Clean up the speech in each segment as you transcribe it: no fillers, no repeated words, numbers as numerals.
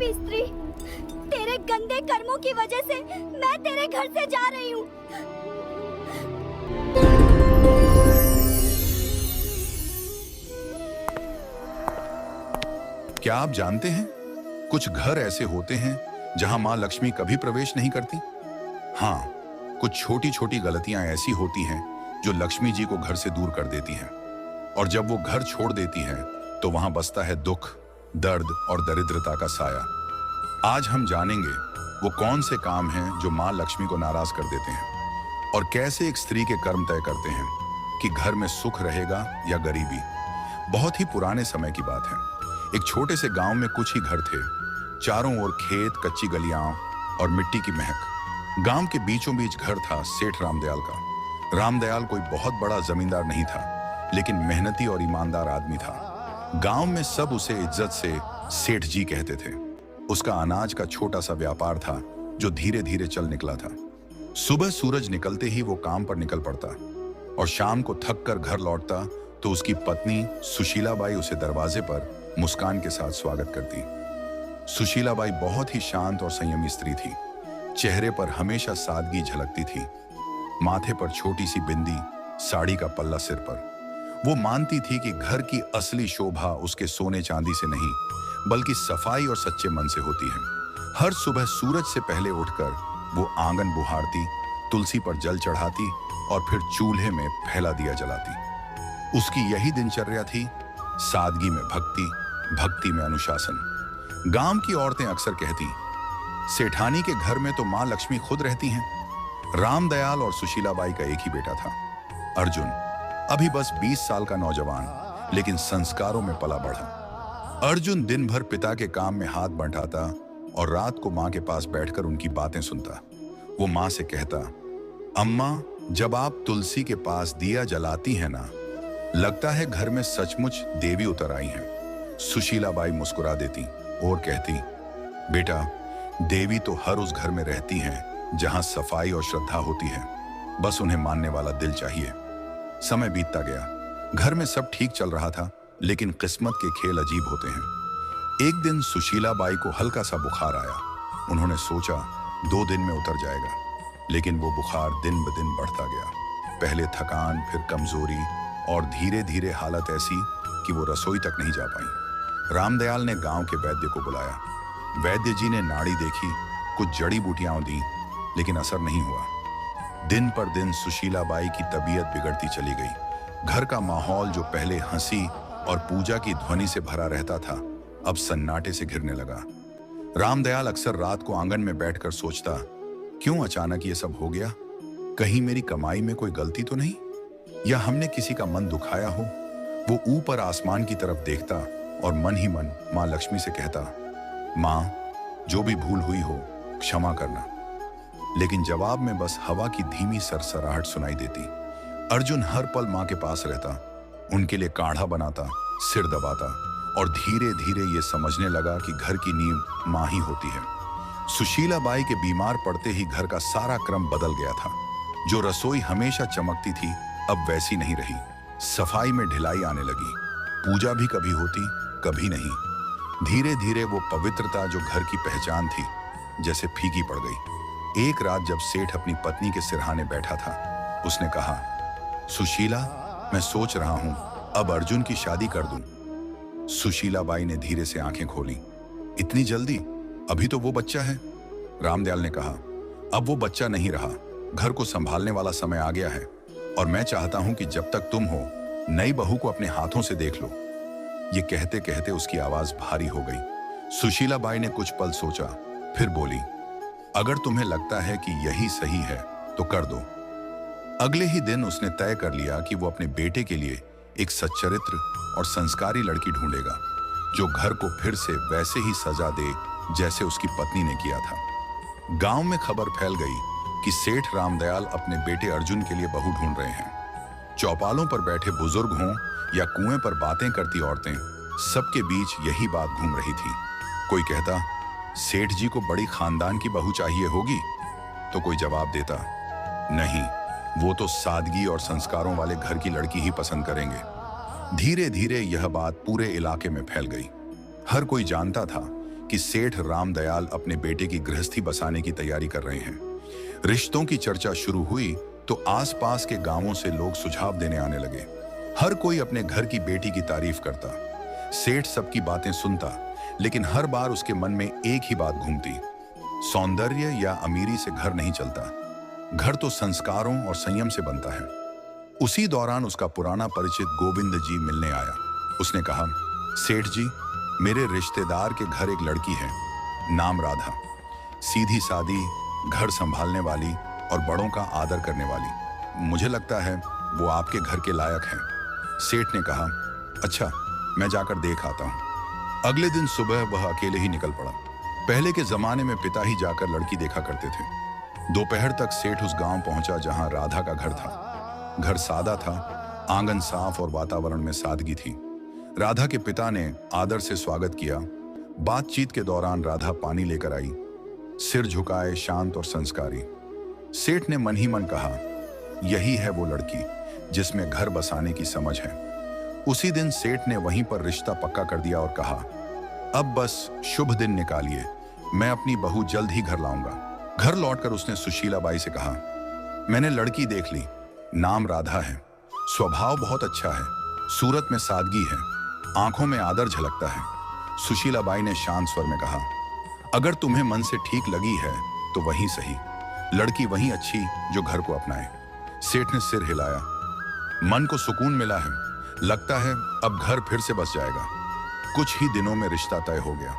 पापी स्त्री, तेरे गंदे कर्मों की वजह से मैं तेरे घर से जा रही हूँ। क्या आप जानते हैं, कुछ घर ऐसे होते हैं जहां मां लक्ष्मी कभी प्रवेश नहीं करती। हाँ, कुछ छोटी छोटी गलतियां ऐसी होती हैं जो लक्ष्मी जी को घर से दूर कर देती हैं, और जब वो घर छोड़ देती हैं तो वहां बसता है दुख, दर्द और दरिद्रता का साया। आज हम जानेंगे वो कौन से काम हैं जो मां लक्ष्मी को नाराज कर देते हैं, और कैसे एक स्त्री के कर्म तय करते हैं कि घर में सुख रहेगा या गरीबी। बहुत ही पुराने समय की बात है। एक छोटे से गांव में कुछ ही घर थे। चारों ओर खेत, कच्ची गलियां और मिट्टी की महक। गांव के बीचों बीच घर था सेठ रामदयाल का। रामदयाल कोई बहुत बड़ा जमींदार नहीं था, लेकिन मेहनती और ईमानदार आदमी था। गांव में सब उसे इज्जत से सेठ जी कहते थे। उसका अनाज का छोटा सा व्यापार था जो धीरे धीरे चल निकला था। सुबह सूरज निकलते ही वो काम पर निकल पड़ता, और शाम को थक कर घर लौटता तो उसकी पत्नी सुशीलाबाई उसे दरवाजे पर मुस्कान के साथ स्वागत करती। सुशीलाबाई बहुत ही शांत और संयमी स्त्री थी। चेहरे पर हमेशा सादगी झलकती थी। माथे पर छोटी सी बिंदी, साड़ी का पल्ला सिर पर। वो मानती थी कि घर की असली शोभा उसके सोने चांदी से नहीं, बल्कि सफाई और सच्चे मन से होती है। हर सुबह सूरज से पहले उठकर वो आंगन बुहारती, तुलसी पर जल चढ़ाती और फिर चूल्हे में फैला दिया जलाती। उसकी यही दिनचर्या थी, सादगी में भक्ति, भक्ति में अनुशासन। गांव की औरतें अक्सर कहती, सेठानी के घर में तो मां लक्ष्मी खुद रहती हैं। रामदयाल और सुशीलाबाई का एक ही बेटा था, अर्जुन। अभी बस 20 साल का नौजवान, लेकिन संस्कारों में पला बढ़ा। अर्जुन दिन भर पिता के काम में हाथ बंटाता और रात को मां के पास बैठकर उनकी बातें सुनता। वो मां से कहता, अम्मा, जब आप तुलसी के पास दिया जलाती हैं ना, लगता है घर में सचमुच देवी उतर आई हैं। सुशीलाबाई मुस्कुरा देती और कहती, बेटा, देवी तो हर उस घर में रहती हैं जहां सफाई और श्रद्धा होती है। बस उन्हें मानने वाला दिल चाहिए। समय बीतता गया। घर में सब ठीक चल रहा था, लेकिन किस्मत के खेल अजीब होते हैं। एक दिन सुशीलाबाई को हल्का सा बुखार आया। उन्होंने सोचा 2 दिन में उतर जाएगा, लेकिन वो बुखार दिन ब दिन बढ़ता गया। पहले थकान, फिर कमजोरी, और धीरे धीरे हालत ऐसी कि वो रसोई तक नहीं जा पाई। रामदयाल ने गांव के वैद्य को बुलाया। वैद्य जी ने नाड़ी देखी, कुछ जड़ी बूटियां दी, लेकिन असर नहीं हुआ। दिन पर दिन सुशीलाबाई की तबीयत बिगड़ती चली गई। घर का माहौल जो पहले हंसी और पूजा की ध्वनि से भरा रहता था, अब सन्नाटे से घिरने लगा। रामदयाल अक्सर रात को आंगन में बैठकर सोचता, क्यों अचानक ये सब हो गया? कहीं मेरी कमाई में कोई गलती तो नहीं, या हमने किसी का मन दुखाया हो? वो ऊपर आसमान की तरफ देखता और मन ही मन मां लक्ष्मी से कहता, मां, जो भी भूल हुई हो क्षमा करना। लेकिन जवाब में बस हवा की धीमी सरसराहट सुनाई देती। अर्जुन हर पल मां के पास रहता, उनके लिए काढ़ा बनाता, सिर दबाता, और धीरे धीरे ये समझने लगा कि घर की नींव मां ही होती है। सुशीलाबाई के बीमार पड़ते ही घर का सारा क्रम बदल गया था। जो रसोई हमेशा चमकती थी, अब वैसी नहीं रही। सफाई में ढिलाई आने लगी। पूजा भी कभी होती, कभी नहीं। धीरे धीरे वो पवित्रता जो घर की पहचान थी, जैसे फीकी पड़ गई। एक रात जब सेठ अपनी पत्नी के सिरहाने बैठा था, उसने कहा, सुशीला, मैं सोच रहा हूं अब अर्जुन की शादी कर दूं। सुशीलाबाई ने धीरे से आंखें खोली। इतनी जल्दी? अभी तो वो बच्चा है। रामदयाल ने कहा, अब वो बच्चा नहीं रहा, घर को संभालने वाला समय आ गया है, और मैं चाहता हूं कि जब तक तुम हो, नई बहू को अपने हाथों से देख लो। ये कहते कहते उसकी आवाज भारी हो गई। सुशीलाबाई ने कुछ पल सोचा, फिर बोली, अगर तुम्हें लगता है कि यही सही है तो कर दो। अगले ही दिन उसने तय कर लिया कि वो अपने बेटे के लिए एक सच्चरित्र और संस्कारी लड़की ढूंढेगा, जो घर को फिर से वैसे ही सजा दे जैसे उसकी पत्नी ने किया था। गांव में खबर फैल गई कि सेठ रामदयाल अपने बेटे अर्जुन के लिए बहू ढूंढ रहे हैं। चौपालों पर बैठे बुजुर्ग हों या कुएं पर बातें करती औरतें, सबके बीच यही बात घूम रही थी। कोई कहता, सेठ जी को बड़ी खानदान की बहू चाहिए होगी, तो कोई जवाब देता, नहीं, वो तो सादगी और संस्कारों वाले घर की लड़की ही पसंद करेंगे। धीरे धीरे यह बात पूरे इलाके में फैल गई। हर कोई जानता था कि सेठ रामदयाल अपने बेटे की गृहस्थी बसाने की तैयारी कर रहे हैं। रिश्तों की चर्चा शुरू हुई तो आसपास के गांवों से लोग सुझाव देने आने लगे। हर कोई अपने घर की बेटी की तारीफ करता। सेठ सबकी बातें सुनता, लेकिन हर बार उसके मन में एक ही बात घूमती, सौंदर्य या अमीरी से घर नहीं चलता, घर तो संस्कारों और संयम से बनता है। उसी दौरान उसका पुराना परिचित गोविंद जी मिलने आया। उसने कहा, सेठ जी, मेरे रिश्तेदार के घर एक लड़की है, नाम राधा, सीधी सादी, घर संभालने वाली और बड़ों का आदर करने वाली। मुझे लगता है वो आपके घर के लायक है। सेठ ने कहा, अच्छा, मैं जाकर देख आता हूँ। अगले दिन सुबह वह अकेले ही निकल पड़ा। पहले के जमाने में पिता ही जाकर लड़की देखा करते थे। दोपहर तक सेठ उस गांव पहुंचा जहां राधा का घर था। घर सादा था, आंगन साफ और वातावरण में सादगी थी। राधा के पिता ने आदर से स्वागत किया। बातचीत के दौरान राधा पानी लेकर आई, सिर झुकाए, शांत और संस्कारी। सेठ ने मन ही मन कहा, यही है वो लड़की जिसमें घर बसाने की समझ है। उसी दिन सेठ ने वहीं पर रिश्ता पक्का कर दिया और कहा, अब बस शुभ दिन निकालिए, मैं अपनी बहू जल्द ही घर लाऊंगा। घर लौटकर उसने सुशीला बाई से कहा, मैंने लड़की देख ली, नाम राधा है, स्वभाव बहुत अच्छा है, सूरत में सादगी है, आंखों में आदर झलकता है। सुशीला बाई ने शांत स्वर में कहा, अगर तुम्हें मन से ठीक लगी है तो वहीं सही, लड़की वहीं अच्छी जो घर को अपनाए। सेठ ने सिर हिलाया, मन को सुकून मिला है, लगता है अब घर फिर से बस जाएगा। कुछ ही दिनों में रिश्ता तय हो गया।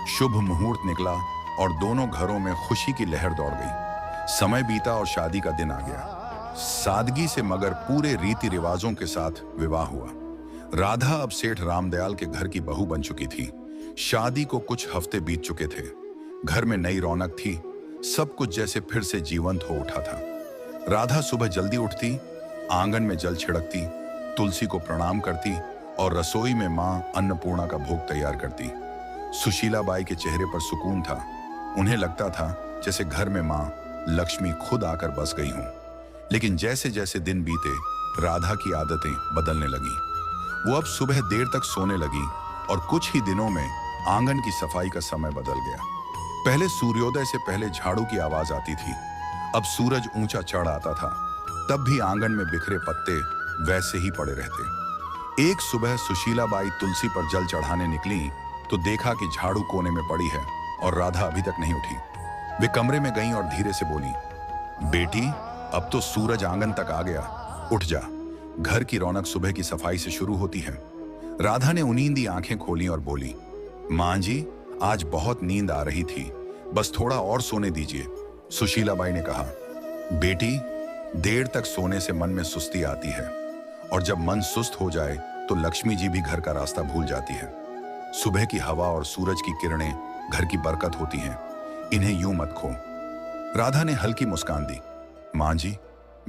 शुभ मुहूर्त निकला और दोनों घरों में खुशी की लहर दौड़ गई। समय बीता और शादी का दिन आ गया। सादगी से मगर पूरे रीति रिवाजों के साथ विवाह हुआ। राधा अब सेठ रामदयाल के घर की बहू बन चुकी थी। शादी को कुछ हफ्ते बीत चुके थे। घर में नई रौनक थी, सब कुछ जैसे फिर से जीवंत हो उठा था। राधा सुबह जल्दी उठती, आंगन में जल छिड़कती, तुलसी को प्रणाम करती और रसोई में मां अन्नपूर्णा का भोग तैयार करती। सुशीला बाई के चेहरे पर सुकून था। उन्हें लगता था जैसे घर में मां लक्ष्मी खुद आकर बस गई हूं। लेकिन जैसे जैसे दिन बीते, राधा की आदतें बदलने लगी। वो अब सुबह देर तक सोने लगी और कुछ ही दिनों में आंगन की सफाई का समय बदल गया। पहले सूर्योदय से पहले झाड़ू की आवाज आती थी, अब सूरज ऊंचा चढ़ आता था, तब भी आंगन में बिखरे पत्ते वैसे ही पड़े रहते। एक सुबह सुशीला बाई तुलसी पर जल चढ़ाने निकली तो देखा कि झाड़ू कोने में पड़ी है और राधा अभी तक नहीं उठी। वे कमरे में गईं और धीरे से बोली, बेटी, अब तो सूरज आंगन तक आ गया, उठ जा, घर की रौनक सुबह की सफाई से शुरू होती है। राधा ने उनींदी आंखें खोली और बोली, मां जी, आज बहुत नींद आ रही थी, बस थोड़ा और सोने दीजिए। सुशीला बाई ने कहा, बेटी, देर तक सोने से मन में सुस्ती आती है और जब मन सुस्त हो जाए तो लक्ष्मी जी भी घर का रास्ता भूल जाती है। सुबह की हवा और सूरज की किरणें घर की बरकत होती हैं, इन्हें यूं मत खो। राधा ने हल्की मुस्कान दी, मां जी,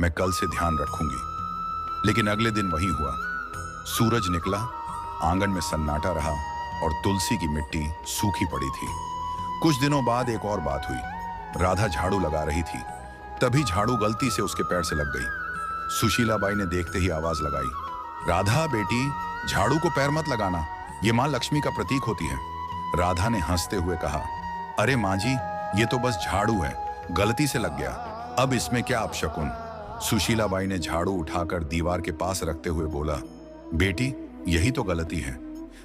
मैं कल से ध्यान रखूंगी। लेकिन अगले दिन वही हुआ। सूरज निकला, आंगन में सन्नाटा रहा और तुलसी की मिट्टी सूखी पड़ी थी। कुछ दिनों बाद एक और बात हुई। राधा झाड़ू लगा रही थी, तभी झाड़ू गलती से उसके पैर से लग गई। सुशीला बाई ने देखते ही आवाज लगाई, राधा बेटी, झाड़ू को पैर मत लगाना, ये मां लक्ष्मी का प्रतीक होती है। राधा ने हंसते हुए कहा, अरे मां जी, ये तो बस झाड़ू है, गलती से लग गया, अब इसमें क्या अपशकुन। सुशीला बाई ने झाड़ू उठाकर दीवार के पास रखते हुए बोला, बेटी, यही तो गलती है।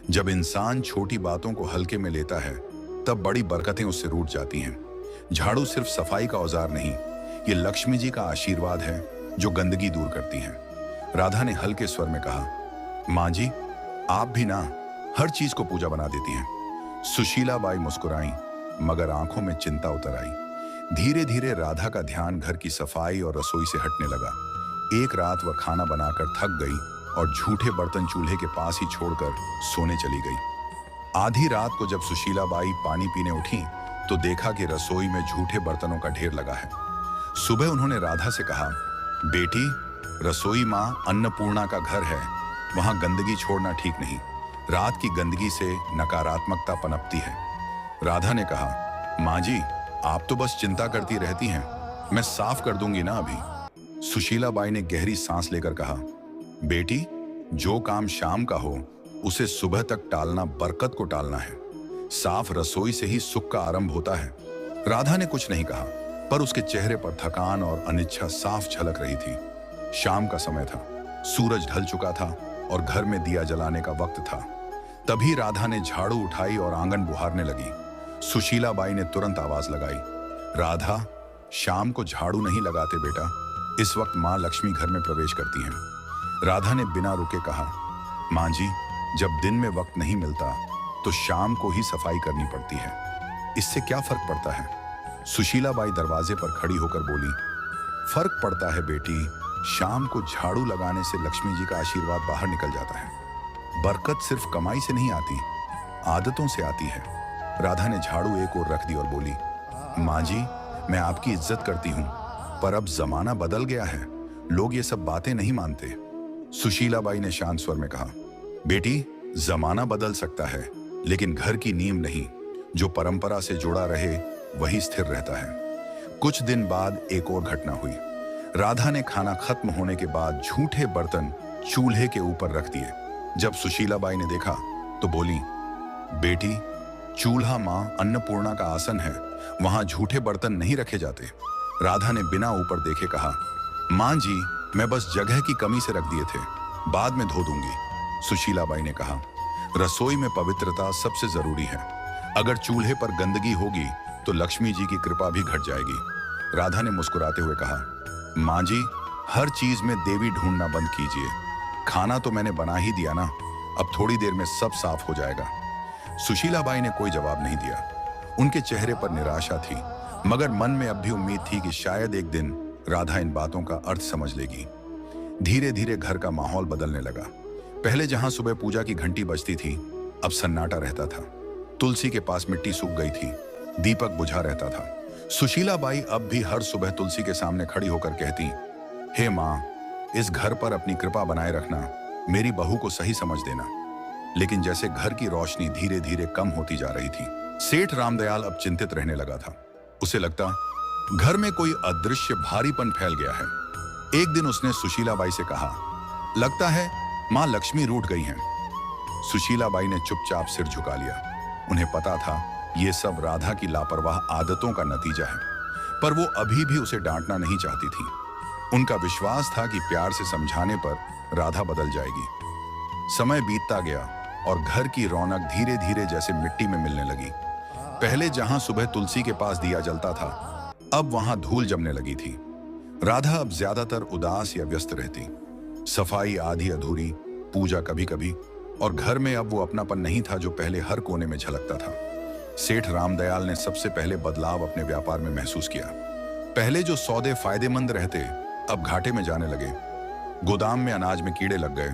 जब इंसान छोटी बातों को हल्के में लेता है तब बड़ी बरकतें उससे रूठ जाती हैं। झाड़ू सिर्फ सफाई का औजार नहीं, ये लक्ष्मी जी का आशीर्वाद है जो गंदगी दूर करती है। राधा ने हल्के स्वर में कहा, मां जी, आप भी ना हर चीज को पूजा बना देती हैं। सुशीला बाई मुस्कुराई, मगर आंखों में चिंता उतर आई। धीरे धीरे राधा का ध्यान घर की सफाई और रसोई से हटने लगा। एक रात वह खाना बनाकर थक गई और झूठे बर्तन चूल्हे के पास ही छोड़कर सोने चली गई। आधी रात को जब सुशीला बाई पानी पीने उठी तो देखा कि रसोई में झूठे बर्तनों का ढेर लगा है। सुबह उन्होंने राधा से कहा, बेटी, रसोई मां अन्नपूर्णा का घर है, वहां गंदगी छोड़ना ठीक नहीं, रात की गंदगी से नकारात्मकता पनपती है। राधा ने कहा, मां जी, आप तो बस चिंता करती रहती हैं, मैं साफ कर दूंगी ना अभी। सुशीला बाई ने गहरी सांस लेकर कहा, बेटी, जो काम शाम का हो उसे सुबह तक टालना बरकत को टालना है। साफ रसोई से ही सुख का आरंभ होता है। राधा ने कुछ नहीं कहा, पर उसके चेहरे पर थकान और अनिच्छा साफ झलक रही थी। शाम का समय था, सूरज ढल चुका था और घर में दिया जलाने का वक्त था। तभी राधा ने झाड़ू उठाई और आंगन बुहारने लगी। सुशीला बाई ने तुरंत आवाज लगाई, राधा, शाम को झाड़ू नहीं लगाते बेटा, इस वक्त माँ लक्ष्मी घर में प्रवेश करती हैं। राधा ने बिना रुके कहा, माँ जी, जब दिन में वक्त नहीं मिलता तो शाम को ही सफाई करनी पड़ती है, इससे क्या फर्क पड़ता है? सुशीला बाई दरवाजे पर खड़ी होकर बोली, फर्क पड़ता है बेटी, शाम को झाड़ू लगाने से लक्ष्मी जी का आशीर्वाद बाहर निकल जाता है। बरकत सिर्फ कमाई से नहीं आती, आदतों से आती है। राधा ने झाड़ू एक ओर रख दी और बोली, माँ जी, मैं आपकी इज्जत करती हूँ, पर अब जमाना बदल गया है, लोग ये सब बातें नहीं मानते। सुशीला बाई ने शांत स्वर में कहा, बेटी, जमाना बदल सकता है, लेकिन घर की नींव नहीं। जो परंपरा से जुड़ा रहे वही स्थिर रहता है। कुछ दिन बाद एक और घटना हुई। राधा ने खाना खत्म होने के बाद झूठे बर्तन चूल्हे के ऊपर रख दिए। जब सुशीला बाई ने देखा तो बोली, बेटी, चूल्हा मां अन्नपूर्णा का आसन है, वहां झूठे बर्तन नहीं रखे जाते। राधा ने बिना ऊपर देखे कहा, मां जी, मैं बस जगह की कमी से रख दिए थे, बाद में धो दूंगी। सुशीला बाई ने कहा, रसोई में पवित्रता सबसे जरूरी है, अगर चूल्हे पर गंदगी होगी तो लक्ष्मी जी की कृपा भी घट जाएगी। राधा ने मुस्कुराते हुए कहा, माँ जी, हर चीज में देवी ढूंढना बंद कीजिए, खाना तो मैंने बना ही दिया ना, अब थोड़ी देर में सब साफ हो जाएगा। सुशीला बाई ने कोई जवाब नहीं दिया। उनके चेहरे पर निराशा थी, मगर मन में अब भी उम्मीद थी कि शायद एक दिन राधा इन बातों का अर्थ समझ लेगी। धीरे धीरे घर का माहौल बदलने लगा। पहले जहां सुबह पूजा की घंटी बजती थी, अब सन्नाटा रहता था। तुलसी के पास मिट्टी सूख गई थी, दीपक बुझा रहता था। सुशीला बाई अब भी हर सुबह तुलसी के सामने खड़ी होकर कहती, हे माँ, इस घर पर अपनी कृपा बनाए रखना, मेरी बहू को सही समझ देना। लेकिन जैसे घर की रोशनी धीरे धीरे कम होती जा रही थी, सेठ रामदयाल अब चिंतित रहने लगा था। उसे लगता घर में कोई अदृश्य भारीपन फैल गया है। एक दिन उसने सुशीला बाई से कहा, लगता है माँ लक्ष्मी रूठ गई हैं। सुशीला बाई ने चुपचाप सिर झुका लिया। उन्हें पता था ये सब राधा की लापरवाह आदतों का नतीजा है, पर वो अभी भी उसे डांटना नहीं चाहती थी। उनका विश्वास था कि प्यार से समझाने पर राधा बदल जाएगी। समय बीतता गया और घर की रौनक धीरे धीरे जैसे मिट्टी में मिलने लगी। पहले जहां सुबह तुलसी के पास दिया जलता था, अब वहां धूल जमने लगी थी। राधा अब ज्यादातर उदास या व्यस्त रहती। सफाई आधी अधूरी, पूजा कभी कभी, और घर में अब वो अपनापन नहीं था जो पहले हर कोने में झलकता था। सेठ रामदयाल ने सबसे पहले बदलाव अपने व्यापार में महसूस किया। पहले जो सौदे फायदेमंद रहते, अब घाटे में जाने लगे। गोदाम में अनाज में कीड़े लग गए,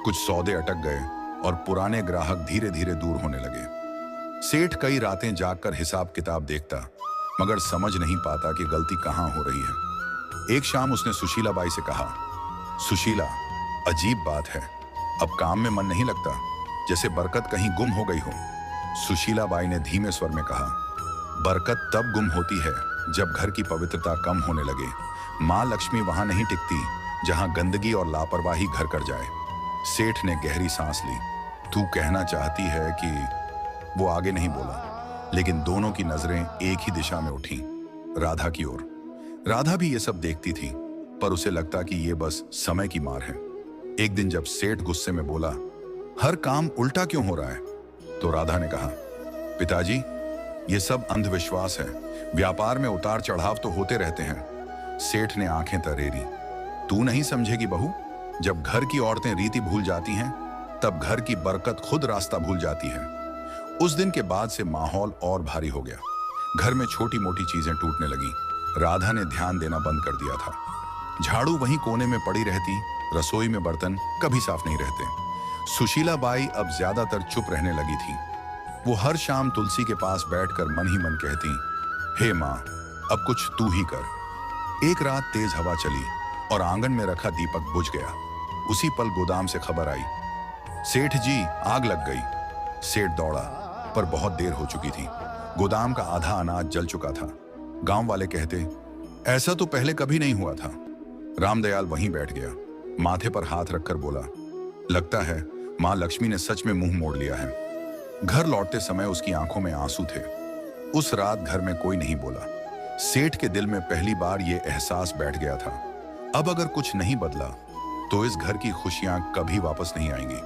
कुछ सौदे अटक गए और पुराने ग्राहक धीरे धीरे दूर होने लगे। सेठ कई रातें जागकर हिसाब किताब देखता, मगर समझ नहीं पाता कि गलती कहां हो रही है। एक शाम उसने सुशीला बाई से कहा, सुशीला, अजीब बात है, अब काम में मन नहीं लगता, जैसे बरकत कहीं गुम हो गई हो। सुशीला बाई ने धीमे स्वर में कहा, बरकत तब गुम होती है जब घर की पवित्रता कम होने लगे। माँ लक्ष्मी वहां नहीं टिकती जहां गंदगी और लापरवाही घर कर जाए। सेठ ने गहरी सांस ली। तू कहना चाहती है कि... वो आगे नहीं बोला, लेकिन दोनों की नजरें एक ही दिशा में उठी, राधा की ओर। राधा भी ये सब देखती थी, पर उसे लगता कि ये बस समय की मार है। एक दिन जब सेठ गुस्से में बोला, हर काम उल्टा क्यों हो रहा है, तो राधा ने कहा, पिताजी, ये सब अंधविश्वास है, व्यापार में उतार चढ़ाव तो होते रहते हैं। सेठ ने आंखें तरेरी। तू नहीं समझेगी बहू, जब घर की औरतें रीति भूल जाती हैं, तब घर की बरकत खुद रास्ता भूल जाती है। उस दिन के बाद से माहौल और भारी हो गया। घर में छोटी मोटी चीजें टूटने लगी। राधा ने ध्यान देना बंद कर दिया था। झाड़ू वहीं कोने में पड़ी रहती, रसोई में बर्तन कभी साफ नहीं रहते। सुशीला बाई अब ज्यादातर चुप रहने लगी थी। वो हर शाम तुलसी के पास बैठकर मन ही मन कहती, हे माँ, अब कुछ तू ही कर। एक रात तेज हवा चली और आंगन में रखा दीपक बुझ गया। उसी पल गोदाम से खबर आई, सेठ जी, आग लग गई। सेठ दौड़ा, पर बहुत देर हो चुकी थी। गोदाम का आधा अनाज जल चुका था। गांव वाले कहते, ऐसा तो पहले कभी नहीं हुआ था। रामदयाल वहीं बैठ गया, माथे पर हाथ रखकर बोला, लगता है माँ लक्ष्मी ने सच में मुंह मोड़ लिया है। घर लौटते समय उसकी आंखों में आंसू थे। उस रात घर में कोई नहीं बोला। सेठ के दिल में पहली बार यह एहसास बैठ गया था, अब अगर कुछ नहीं बदला तो इस घर की खुशियां कभी वापस नहीं आएंगी।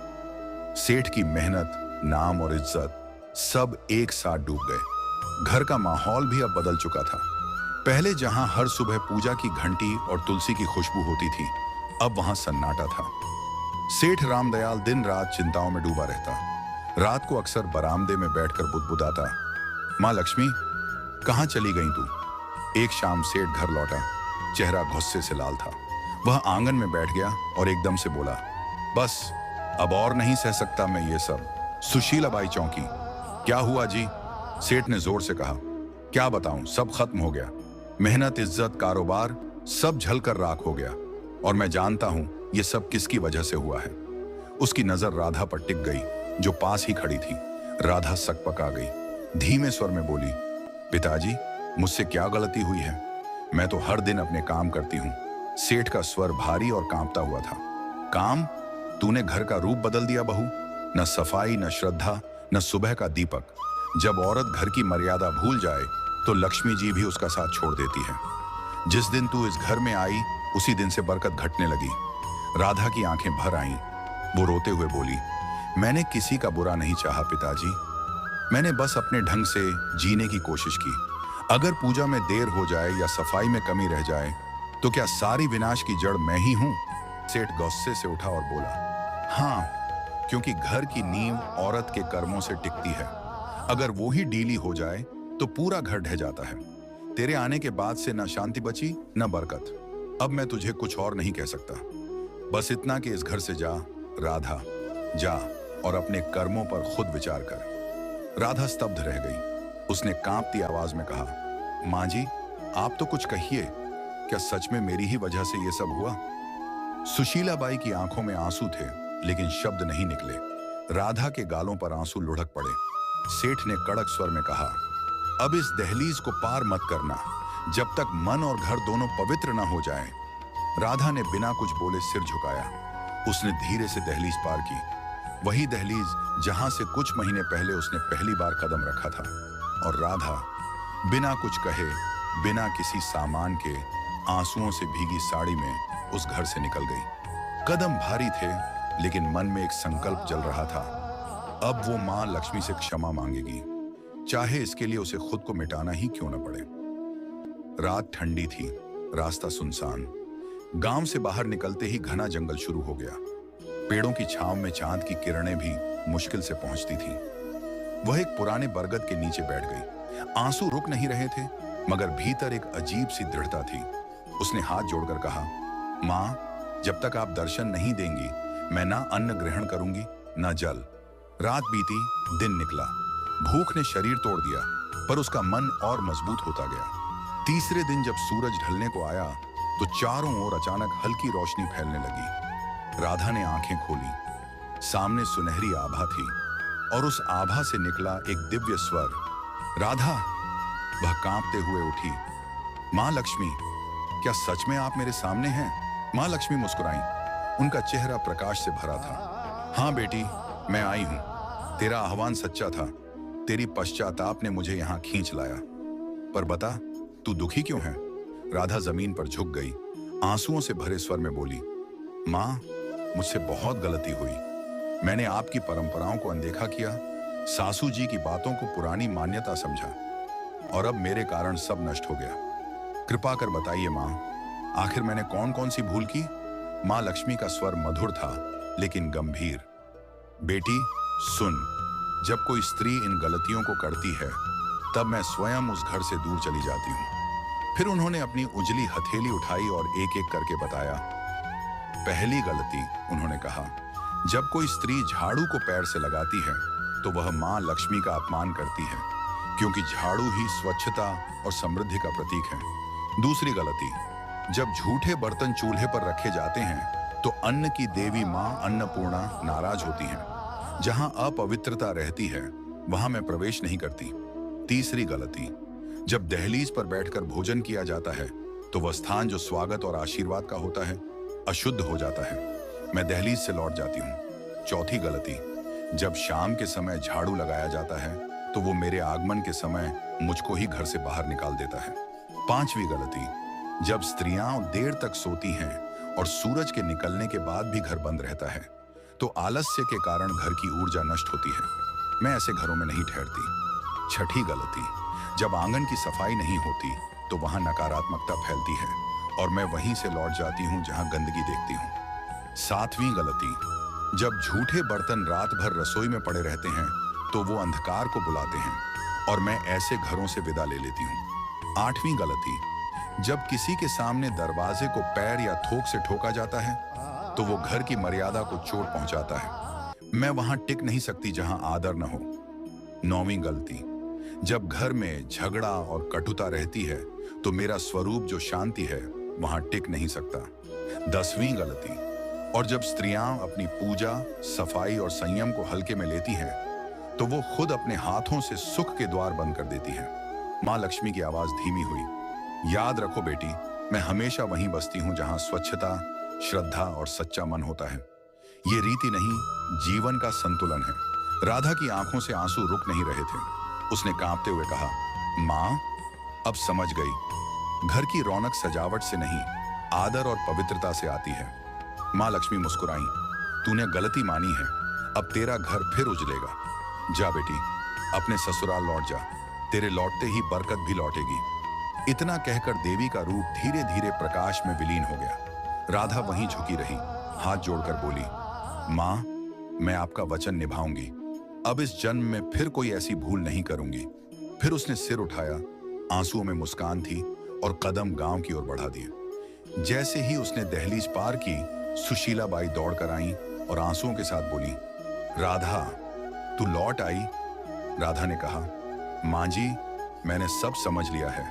सेठ की मेहनत, नाम और इज्जत सब एक साथ डूब गए। घर का माहौल भी अब बदल चुका था। पहले जहां हर सुबह पूजा की घंटी और तुलसी की खुशबू होती थी, अब वहां सन्नाटा था। सेठ रामदयाल दिन रात चिंताओं में डूबा रहता। रात को अक्सर बरामदे में बैठकर बुदबुदाता, माँ लक्ष्मी, कहाँ चली गई तू? एक शाम सेठ घर लौटा, चेहरा गुस्से से लाल था। वह आंगन में बैठ गया और एकदम से बोला, बस अब और नहीं सह सकता मैं ये सब। सुशीलाबाई चौंकी। क्या हुआ जी? सेठ ने जोर से कहा। क्या बताऊं, सब खत्म हो गया। मेहनत, इज्जत, कारोबार सब झलकर राख हो गया। और मैं जानता हूं ये सब किसकी वजह से हुआ है। उसकी नजर राधा पर टिक गई, जो पास ही खड़ी थी। राधा सकपका गई, धीमे स्वर में बोली, पिताजी, मुझसे क्या गलती हुई है? मैं तो हर दिन अपने काम करती हूँ। सेठ का स्वर भारी और कांपता हुआ था। काम? तूने घर का रूप बदल दिया बहू। न सफाई, न श्रद्धा, न सुबह का दीपक। जब औरत घर की मर्यादा भूल जाए तो लक्ष्मी जी भी उसका साथ छोड़ देती है। जिस दिन तू इस घर में आई, उसी दिन से बरकत घटने लगी। राधा की आंखें भर आईं। वो रोते हुए बोली, मैंने किसी का बुरा नहीं चाहा पिताजी। मैंने बस अपने ढंग से जीने की कोशिश की। अगर पूजा में देर हो जाए या सफाई में कमी रह जाए तो क्या सारी विनाश की जड़ मैं ही हूं? सेठ गुस्से से उठा और बोला, हाँ, क्योंकि घर की नींव औरत के कर्मों से टिकती है। अगर वो ही ढीली हो जाए तो पूरा घर ढह जाता है। तेरे आने के बाद से न शांति बची न बरकत। अब मैं तुझे कुछ और नहीं कह सकता। बस इतना कि इस घर से जा, राधा, जा और अपने कर्मों पर खुद विचार कर। राधा स्तब्ध रह गई। उसने कांपती आवाज में कहा, माँ जी, आप तो कुछ कहिए। क्या सच में मेरी ही वजह से ये सब हुआ? सुशीलाबाई की आंखों में आंसू थे, लेकिन शब्द नहीं निकले। राधा के गालों पर आंसू लुढ़क पड़े। सेठ ने कड़क स्वर में कहा, अब इस दहलीज को पार मत करना जब तक मन और घर दोनों पवित्र न हो जाएं। राधा ने बिना कुछ बोले सिर झुकाया। उसने धीरे से दहलीज पार की, वही दहलीज जहां से कुछ महीने पहले उसने पहली बार कदम रखा था। और राधा बिना कुछ कहे, बिना किसी सामान के, आंसुओं से भीगी साड़ी में उस घर से निकल गई। कदम भारी थे, लेकिन मन में एक संकल्प जल रहा था। अब वो मां लक्ष्मी से क्षमा मांगेगी, चाहे इसके लिए उसे खुद को मिटाना ही क्यों न पड़े। रात ठंडी थी, रास्ता सुनसान। गांव से बाहर निकलते ही घना जंगल शुरू हो गया। पेड़ों की छांव में चांद की किरणें भी मुश्किल से पहुंचती थीं। वह एक पुराने बरगद के नीचे बैठ गई। आंसू रुक नहीं रहे थे, मगर भीतर एक अजीब सी दृढ़ता थी। उसने हाथ जोड़कर कहा, मां, जब तक आप दर्शन नहीं देंगी, मैं ना अन्न ग्रहण करूंगी ना जल। रात बीती, दिन निकला। भूख ने शरीर तोड़ दिया, पर उसका मन और मजबूत होता गया। तीसरे दिन जब सूरज ढलने को आया तो चारों ओर अचानक हल्की रोशनी फैलने लगी। राधा ने आंखें खोली। सामने सुनहरी आभा थी और उस आभा से निकला एक दिव्य स्वर, राधा। वह कांपते हुए उठी। मां लक्ष्मी, क्या सच में आप मेरे सामने हैं? मां लक्ष्मी मुस्कुराई। उनका चेहरा प्रकाश से भरा था। हाँ बेटी, मैं आई हूं। तेरा आह्वान सच्चा था। तेरी पश्चाताप ने मुझे यहां खींच लाया। पर बता, तू दुखी क्यों है? राधा जमीन पर झुक गई, आंसुओं से भरे स्वर में बोली, मां, मुझसे बहुत गलती हुई। मैंने आपकी परंपराओं को अनदेखा किया, सासू जी की बातों को पुरानी मान्यता समझा, और अब मेरे कारण सब नष्ट हो गया। कृपा कर बताइए मां, आखिर मैंने कौन कौन सी भूल की? मां लक्ष्मी का स्वर मधुर था लेकिन गंभीर। बेटी सुन, जब कोई स्त्री इन गलतियों को करती है, तब मैं स्वयं उस घर से दूर चली जाती हूँ। फिर उन्होंने अपनी उजली हथेली उठाई और एक एक करके बताया। पहली गलती, उन्होंने कहा, जब कोई स्त्री झाड़ू को पैर से लगाती है तो वह मां लक्ष्मी का अपमान करती है, क्योंकि झाड़ू ही स्वच्छता और समृद्धि का प्रतीक है। दूसरी गलती, जब झूठे बर्तन चूल्हे पर रखे जाते हैं तो अन्न की देवी मां अन्नपूर्णा नाराज होती हैं। जहां अपवित्रता रहती है वहां मैं प्रवेश नहीं करती। तीसरी गलती, जब दहलीज पर बैठकर भोजन किया जाता है तो वह स्थान जो स्वागत और आशीर्वाद का होता है अशुद्ध हो जाता है। मैं दहलीज से लौट जाती हूँ। चौथी गलती, जब शाम के समय झाड़ू लगाया जाता है तो वो मेरे आगमन के समय मुझको ही घर से बाहर निकाल देता है। 5वीं गलती, जब स्त्रियां देर तक सोती हैं और सूरज के निकलने के बाद भी घर बंद रहता है तो आलस्य के कारण घर की ऊर्जा नष्ट होती है। मैं ऐसे घरों में नहीं ठहरती। 6ठी गलती, जब आंगन की सफाई नहीं होती तो वहां नकारात्मकता फैलती है और मैं वहीं से लौट जाती हूं जहां गंदगी देखती हूं। 7वीं गलती, जब झूठे बर्तन रात भर रसोई में पड़े रहते हैं तो वो अंधकार को बुलाते हैं और मैं ऐसे घरों से विदा ले लेती हूँ। 8वीं गलती, जब किसी के सामने दरवाजे को पैर या थोक से ठोका जाता है तो वो घर की मर्यादा को चोट पहुंचाता है। मैं वहां टिक नहीं सकती जहां आदर न हो। 9वीं गलती, जब घर में झगड़ा और कटुता रहती है तो मेरा स्वरूप जो शांति है वहां टिक नहीं सकता। 10वीं गलती, और जब स्त्रियां अपनी पूजा, सफाई और संयम को हल्के में लेती हैं तो वो खुद अपने हाथों से सुख के द्वार बंद कर देती हैं। मां लक्ष्मी की आवाज धीमी हुई, याद रखो बेटी, मैं हमेशा वहीं बसती हूं जहां स्वच्छता, श्रद्धा और सच्चा मन होता है। ये रीति नहीं, जीवन का संतुलन है। राधा की आंखों से आंसू रुक नहीं रहे थे। उसने कांपते हुए कहा, मां, अब समझ गई, घर की रौनक सजावट से नहीं, आदर और पवित्रता से आती है। मां लक्ष्मी मुस्कुराई, तूने गलती मानी है, अब तेरा घर फिर उजलेगा। जा बेटी, अपने ससुराल लौट जा, तेरे लौटते ही बरकत भी लौटेगी। इतना कहकर देवी का रूप धीरे धीरे प्रकाश में विलीन हो गया। राधा वहीं झुकी रही, हाथ जोड़कर बोली, मां, मैं आपका वचन निभाऊंगी। अब इस जन्म में फिर कोई ऐसी भूल नहीं करूंगी। फिर उसने सिर उठाया, आंसुओं में मुस्कान थी और कदम गांव की ओर बढ़ा दिए। जैसे ही उसने दहलीज पार की, सुशीला बाई दौड़कर आई और आंसुओं के साथ बोली, राधा, तू लौट आई। राधा ने कहा, मां जी, मैंने सब समझ लिया है।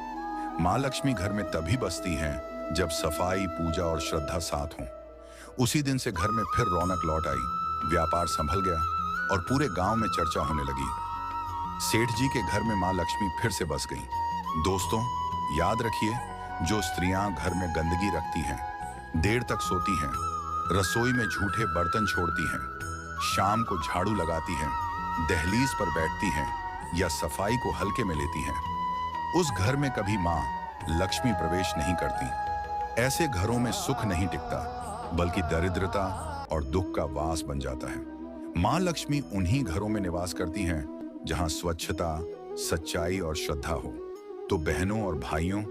मां लक्ष्मी घर में तभी बसती हैं जब सफाई, पूजा और श्रद्धा साथ हों। उसी दिन से घर में फिर रौनक लौट आई, व्यापार संभल गया और पूरे गांव में चर्चा होने लगी। सेठ जी के घर में मां लक्ष्मी फिर से बस गई। दोस्तों, याद रखिए, जो स्त्रियां घर में गंदगी रखती हैं, देर तक सोती हैं, रसोई में झूठे बर्तन छोड़ती हैं, शाम को झाड़ू लगाती हैं, दहलीज पर बैठती हैं या सफाई को हल्के में लेती हैं, उस घर में कभी मां लक्ष्मी प्रवेश नहीं करती। ऐसे घरों में सुख नहीं टिकता, बल्कि दरिद्रता और दुख का वास बन जाता है। मां लक्ष्मी उन्हीं घरों में निवास करती हैं जहां स्वच्छता, सच्चाई और श्रद्धा हो। तो बहनों और भाइयों,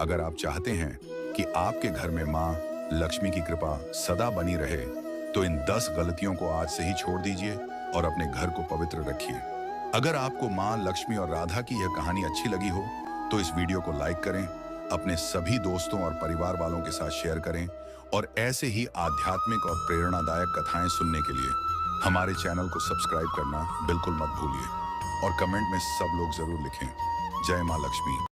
अगर आप चाहते हैं कि आपके घर में मां लक्ष्मी की कृपा सदा बनी रहे तो इन 10 गलतियों को आज से ही छोड़ दीजिए और अपने घर को पवित्र रखिए। अगर आपको मां लक्ष्मी और राधा की यह कहानी अच्छी लगी हो तो इस वीडियो को लाइक करें, अपने सभी दोस्तों और परिवार वालों के साथ शेयर करें और ऐसे ही आध्यात्मिक और प्रेरणादायक कथाएं सुनने के लिए हमारे चैनल को सब्सक्राइब करना बिल्कुल मत भूलिए और कमेंट में सब लोग जरूर लिखें, जय मां लक्ष्मी।